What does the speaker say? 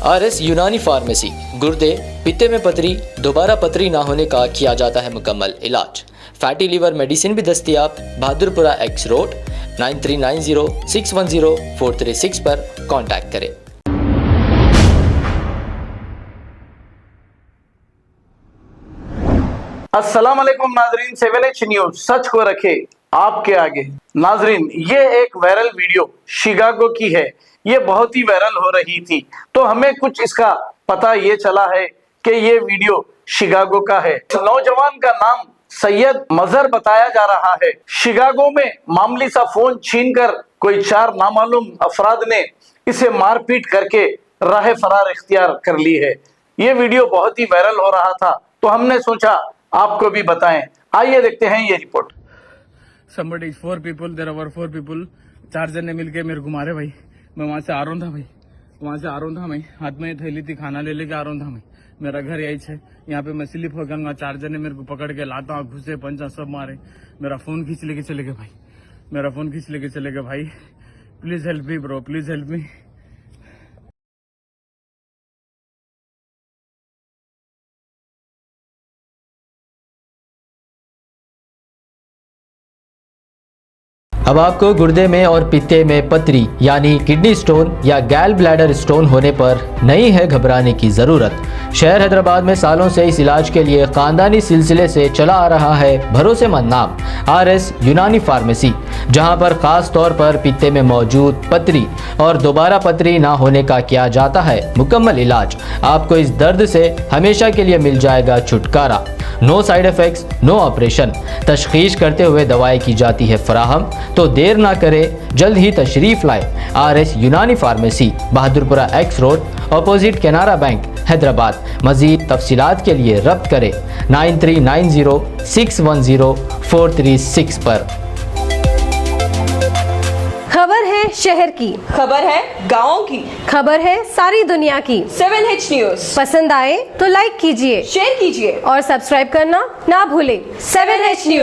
RS यूनानी pharmacy, गुर्दे, पित्ते में पथरी, दोबारा पथरी ना होने का किया जाता है मुकम्मल इलाज। फैटी लीवर मेडिसिन भी दस्तियाब। बहादुरपुरा X रोड 9390610436 पर कांटेक्ट करें। अस्सलाम वालेकुम नाजरीन, 7H न्यूज सच को रखे आपके आगे। नाजरीन, ये एक वायरल वीडियो शिकागो की है। ये बहुत ही वायरल हो रही थी, तो हमें कुछ इसका पता ये चला है कि ये वीडियो शिकागो का है। नौजवान का नाम सैयद मजहर बताया जा रहा है। शिकागो में मामूली सा फोन छीनकर कोई 4 नामालूम अफराद ने इसे मारपीट करके राह फरार इख्तियार कर ली है। ये वीडियो बहुत ही वायरल हो रहा था, तो हमने सोचा आपको भी बताएं। आइए देखते हैं ये report. Somebody, 4 people, there were 4 people, 4 जने मिलके मेरे को मारे भाई। मैं वहां से आ रहा था भाई, वहां से आ रहा था मैं, हाथ में थैली थी, खाना ले लेके आ रहा था मैं। मेरा घर यही है, यहाँ पे मैं स्लिप हो गया। 4 जने मेरे को पकड़ के लाता, घुसे, पंचा सब मारे। मेरा फोन खींच लेके चले गए भाई, मेरा फोन खींच लेके चले गए भाई। Please help me bro, please help me. अब आपको गुर्दे में और पित्ते में पथरी यानी किडनी स्टोन या गैल ब्लैडर स्टोन होने पर नहीं है घबराने की ज़रूरत। शहर हैदराबाद में सालों से इस इलाज के लिए ख़ानदानी सिलसिले से चला आ रहा है भरोसेमंद नाम RS यूनानी फार्मेसी, जहां पर ख़ास तौर पर पित्ते में मौजूद पथरी और दोबारा पथरी ना होने का किया जाता है मुकम्मल इलाज। आपको इस दर्द से हमेशा के लिए मिल जाएगा छुटकारा। No side effects, no operation. तशखीस करते हुए दवाएं की जाती है फराहम, तो देर ना करें, जल्द ही तशरीफ लाए। RS यूनानी pharmacy, Bahadurpura X road, opposite Canara bank, Hyderabad. मज़ीद तफसीलात के लिए रब्त करें 9390610436 पर। खबर है शहर की, खबर है गाँव की, खबर है सारी दुनिया की। 7H न्यूज पसंद आए तो लाइक कीजिए, शेयर कीजिए और सब्सक्राइब करना ना भूलें। 7H news.